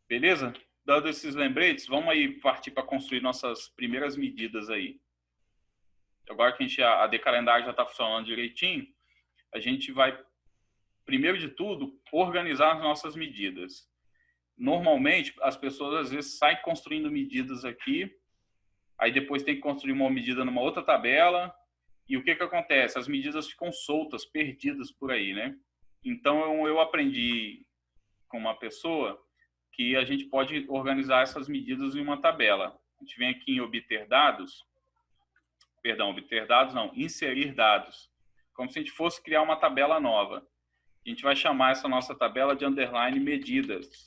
Beleza? Dando esses lembretes, vamos aí partir para construir nossas primeiras medidas aí. Agora que a decalendagem já está funcionando direitinho, a gente vai, primeiro de tudo, organizar as nossas medidas. Normalmente, as pessoas às vezes saem construindo medidas aqui, aí depois tem que construir uma medida numa outra tabela, e o que acontece? As medidas ficam soltas, perdidas por aí, né? Então, eu aprendi com uma pessoa que a gente pode organizar essas medidas em uma tabela. A gente vem aqui em obter dados, inserir dados, como se a gente fosse criar uma tabela nova. A gente vai chamar essa nossa tabela de underline medidas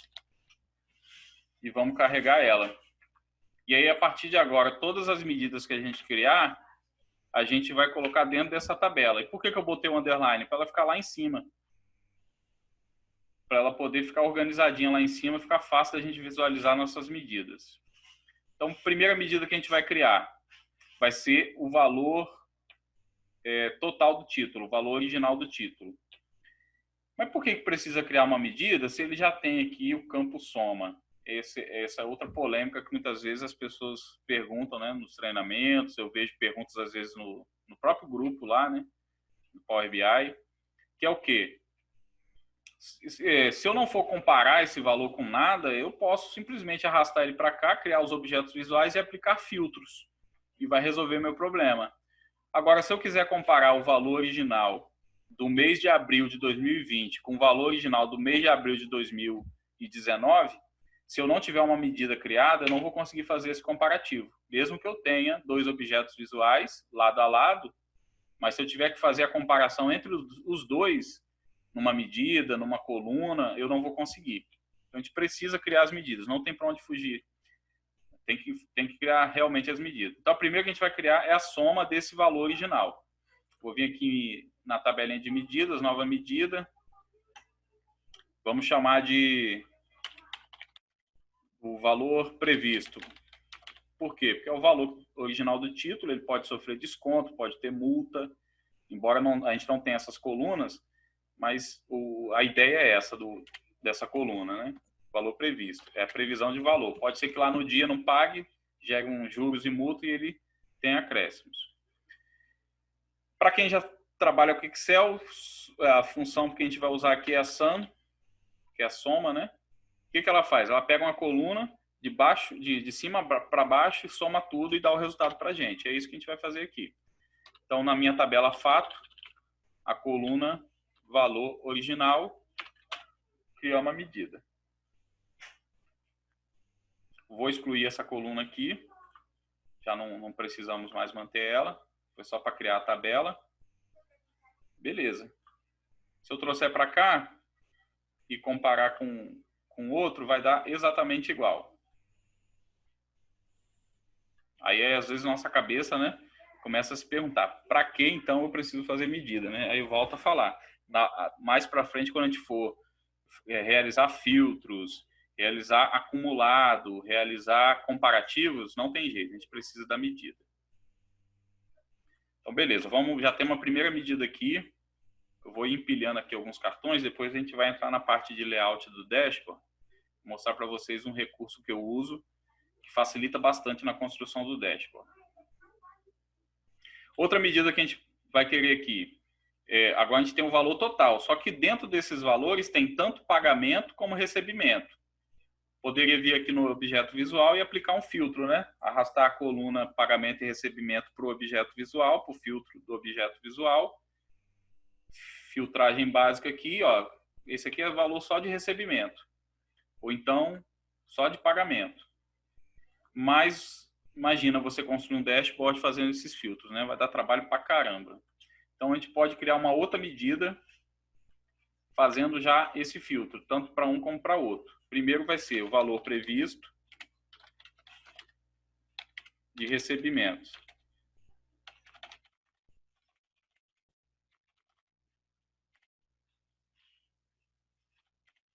e vamos carregar ela. E aí, a partir de agora, todas as medidas que a gente criar, a gente vai colocar dentro dessa tabela. E por que eu botei o underline? Para ela ficar lá em cima. Para ela poder ficar organizadinha lá em cima, ficar fácil da gente visualizar nossas medidas. Então, a primeira medida que a gente vai criar vai ser o valor total do título, o valor original do título. Mas por que precisa criar uma medida se ele já tem aqui o campo soma? Essa é outra polêmica que muitas vezes as pessoas perguntam, né, nos treinamentos. Eu vejo perguntas às vezes no próprio grupo lá, né, no Power BI, que é o quê? Se eu não for comparar esse valor com nada, eu posso simplesmente arrastar ele para cá, criar os objetos visuais e aplicar filtros. E vai resolver meu problema. Agora, se eu quiser comparar o valor original do mês de abril de 2020 com o valor original do mês de abril de 2019, se eu não tiver uma medida criada, eu não vou conseguir fazer esse comparativo. Mesmo que eu tenha dois objetos visuais lado a lado, mas se eu tiver que fazer a comparação entre os dois, numa medida, numa coluna, eu não vou conseguir. Então, a gente precisa criar as medidas, não tem para onde fugir. Tem que criar realmente as medidas. Então, a primeira que a gente vai criar é a soma desse valor original. Vou vir aqui na tabelinha de medidas, nova medida. Vamos chamar de o valor previsto. Por quê? Porque é o valor original do título, ele pode sofrer desconto, pode ter multa, embora a gente não tenha essas colunas, mas a ideia é essa dessa coluna, né? Valor previsto. É a previsão de valor. Pode ser que lá no dia não pague, gere juros e multa e ele tem acréscimos. Para quem já trabalha com Excel, a função que a gente vai usar aqui é a sum, que é a soma, né? O que ela faz? Ela pega uma coluna de cima para baixo e soma tudo e dá o resultado para a gente. É isso que a gente vai fazer aqui. Então, na minha tabela fato, a coluna valor original criar uma medida. Vou excluir essa coluna aqui. Já não precisamos mais manter ela. Foi só para criar a tabela. Beleza. Se eu trouxer para cá e comparar com outro, vai dar exatamente igual. Aí, às vezes, nossa cabeça, né, começa a se perguntar, para que então eu preciso fazer medida, né? Aí eu volto a falar. Mais para frente, quando a gente for realizar filtros, realizar acumulado, realizar comparativos, não tem jeito, a gente precisa da medida. Então, beleza, já tem uma primeira medida aqui. Eu vou empilhando aqui alguns cartões, depois a gente vai entrar na parte de layout do dashboard, mostrar para vocês um recurso que eu uso, que facilita bastante na construção do dashboard. Outra medida que a gente vai querer aqui, agora a gente tem um valor total, só que dentro desses valores tem tanto pagamento como recebimento. Poderia vir aqui no objeto visual e aplicar um filtro, né? Arrastar a coluna pagamento e recebimento para o objeto visual, para o filtro do objeto visual. Filtragem básica aqui, ó. Esse aqui é valor só de recebimento. Ou então, só de pagamento. Mas, imagina você construir um dashboard fazendo esses filtros, né? Vai dar trabalho pra caramba. Então, a gente pode criar uma outra medida fazendo já esse filtro, tanto para um como para outro. Primeiro vai ser o valor previsto de recebimentos.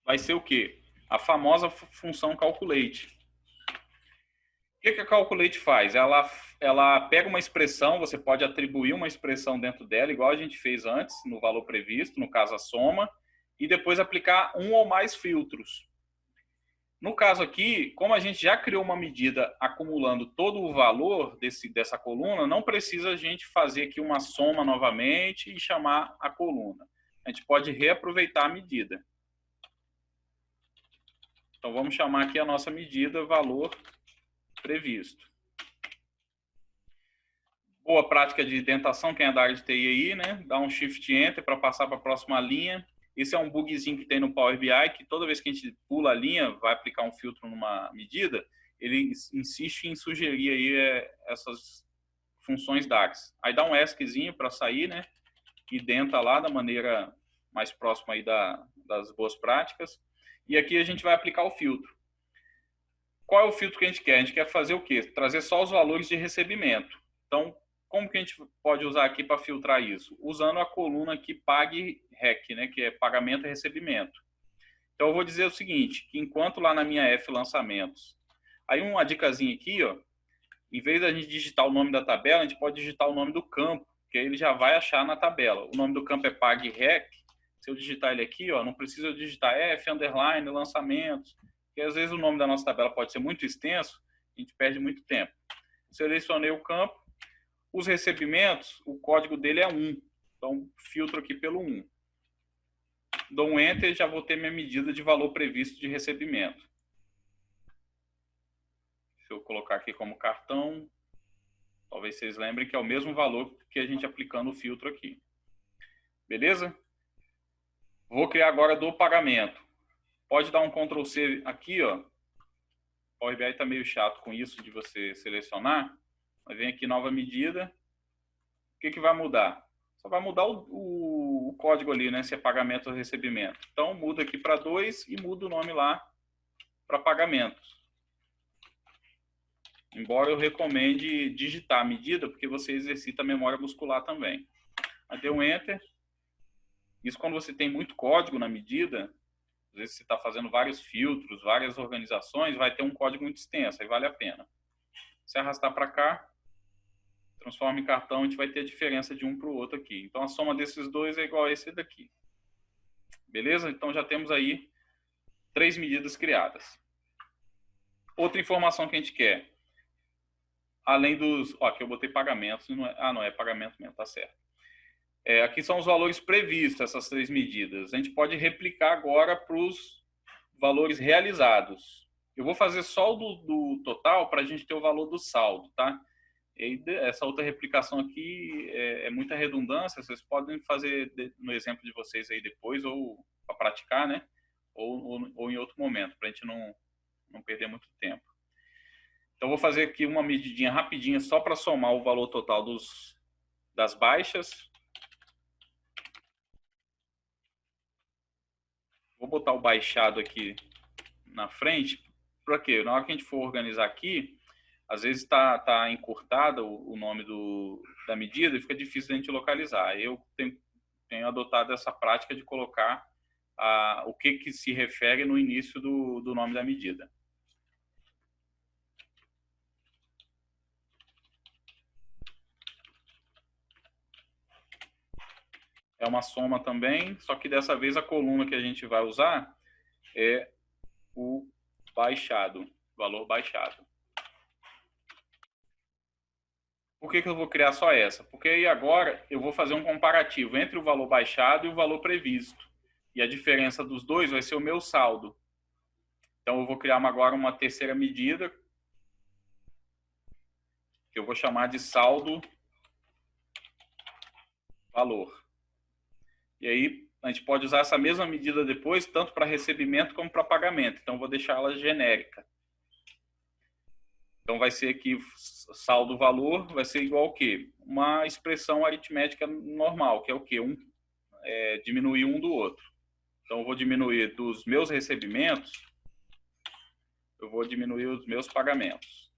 Vai ser o quê? A famosa função calculate. O que a calculate faz? Ela pega uma expressão, você pode atribuir uma expressão dentro dela, igual a gente fez antes, no valor previsto, no caso a soma, e depois aplicar um ou mais filtros. No caso aqui, como a gente já criou uma medida acumulando todo o valor dessa coluna, não precisa a gente fazer aqui uma soma novamente e chamar a coluna. A gente pode reaproveitar a medida. Então, vamos chamar aqui a nossa medida valor previsto. Boa prática de indentação, quem é da área de TI aí, né? Dá um Shift Enter para passar para a próxima linha. Esse é um bugzinho que tem no Power BI, que toda vez que a gente pula a linha, vai aplicar um filtro numa medida, ele insiste em sugerir aí essas funções DAX. Aí dá um ESCzinho para sair, né? E denta lá da maneira mais próxima aí das boas práticas. E aqui a gente vai aplicar o filtro. Qual é o filtro que a gente quer? A gente quer fazer o quê? Trazer só os valores de recebimento. Então, como que a gente pode usar aqui para filtrar isso? Usando a coluna aqui Pague REC, né, que é pagamento e recebimento. Então, eu vou dizer o seguinte, que enquanto lá na minha F lançamentos, aí uma dicasinha aqui, ó, em vez da gente digitar o nome da tabela, a gente pode digitar o nome do campo, que aí ele já vai achar na tabela. O nome do campo é Pague REC. Se eu digitar ele aqui, ó, não precisa eu digitar F, underline, lançamentos, porque às vezes o nome da nossa tabela pode ser muito extenso, a gente perde muito tempo. Selecionei o campo. Os recebimentos, o código dele é 1. Então, filtro aqui pelo 1. Dou um Enter e já vou ter minha medida de valor previsto de recebimento. Se eu colocar aqui como cartão, talvez vocês lembrem que é o mesmo valor que a gente aplicando o filtro aqui. Beleza? Vou criar agora do pagamento. Pode dar um Ctrl C aqui, ó. O Power BI está meio chato com isso de você selecionar. Mas vem aqui nova medida. O que vai mudar? Só vai mudar o código ali, né? Se é pagamento ou recebimento. Então, muda aqui para 2 e muda o nome lá para pagamentos. Embora eu recomende digitar a medida, porque você exercita a memória muscular também. Aí deu um Enter. Isso quando você tem muito código na medida, às vezes você está fazendo vários filtros, várias organizações, vai ter um código muito extenso, aí vale a pena. Se arrastar para cá, transforma em cartão, a gente vai ter a diferença de um para o outro aqui. Então, a soma desses dois é igual a esse daqui. Beleza? Então, já temos aí 3 medidas criadas. Outra informação que a gente quer, além dos... Ó, aqui eu botei pagamentos, não é, não é pagamento mesmo, tá certo. Aqui são os valores previstos, essas 3 medidas. A gente pode replicar agora para os valores realizados. Eu vou fazer só o do total para a gente ter o valor do saldo, tá? E essa outra replicação aqui é muita redundância, vocês podem fazer no exemplo de vocês aí depois, ou para praticar, né? Ou em outro momento, para a gente não perder muito tempo. Então, vou fazer aqui uma medidinha rapidinha só para somar o valor total das baixas. Vou botar o baixado aqui na frente, para quê? Na hora que a gente for organizar aqui, às vezes está encurtado o nome da medida e fica difícil a gente localizar. Eu tenho adotado essa prática de colocar o que se refere no início do nome da medida. É uma soma também, só que dessa vez a coluna que a gente vai usar é o baixado, valor baixado. Por que eu vou criar só essa? Porque aí agora eu vou fazer um comparativo entre o valor baixado e o valor previsto. E a diferença dos dois vai ser o meu saldo. Então eu vou criar agora uma terceira medida, que eu vou chamar de saldo valor. E aí a gente pode usar essa mesma medida depois, tanto para recebimento como para pagamento. Então eu vou deixar ela genérica. Então, vai ser aqui, saldo valor, vai ser igual ao quê? Uma expressão aritmética normal, que é o quê? Diminuir um do outro. Então, eu vou diminuir dos meus recebimentos, eu vou diminuir os meus pagamentos.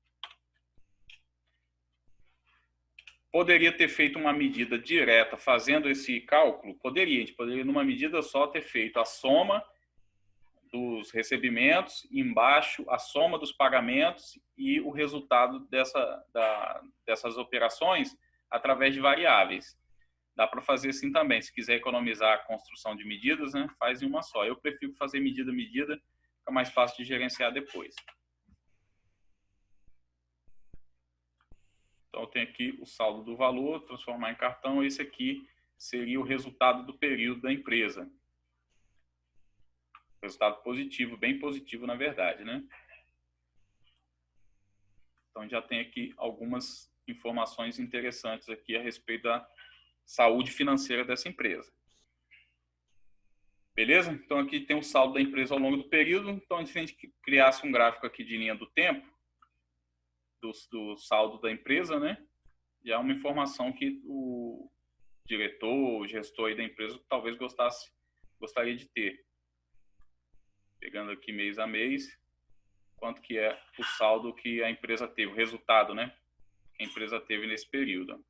Poderia ter feito uma medida direta fazendo esse cálculo? Poderia. A gente poderia, numa medida só, ter feito a soma dos recebimentos, embaixo a soma dos pagamentos e o resultado dessas operações através de variáveis. Dá para fazer assim também. Se quiser economizar a construção de medidas, né, faz em uma só. Eu prefiro fazer medida, fica mais fácil de gerenciar depois. Então, eu tenho aqui o saldo do valor, transformar em cartão. Esse aqui seria o resultado do período da empresa. Resultado positivo, bem positivo, na verdade, né? Então, já tem aqui algumas informações interessantes aqui a respeito da saúde financeira dessa empresa. Beleza? Então, aqui tem o saldo da empresa ao longo do período. Então, se a gente criasse um gráfico aqui de linha do tempo, do saldo da empresa, né? Já é uma informação que o diretor, o gestor aí da empresa talvez gostaria de ter. Pegando aqui mês a mês, quanto que é o saldo que a empresa teve, o resultado, né? Que a empresa teve nesse período.